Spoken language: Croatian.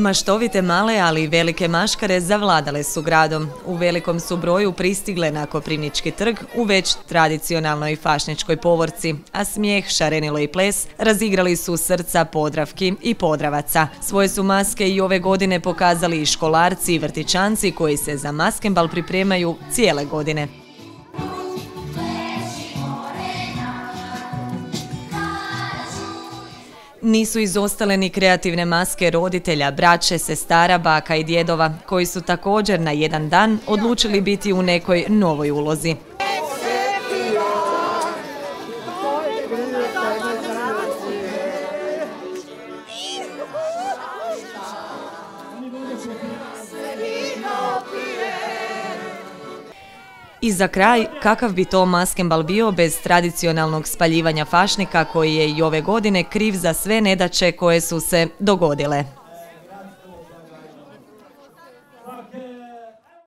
Maštovite male, ali i velike maškare zavladale su gradom. U velikom su broju pristigle na Koprivnički trg u već tradicionalnoj fašničkoj povorci, a smijeh, šarenilo i ples razigrali su srca Podravki i Podravaca. Svoje su maske i ove godine pokazali i školarci i vrtićanci koji se za maskembal pripremaju cijele godine. Nisu izostale ni kreativne maske roditelja, braće, sestara, baka i djedova, koji su također na jedan dan odlučili biti u nekoj novoj ulozi. I za kraj, kakav bi to maskembal bio bez tradicionalnog spaljivanja fašnika koji je i ove godine kriv za sve nedaće koje su se dogodile.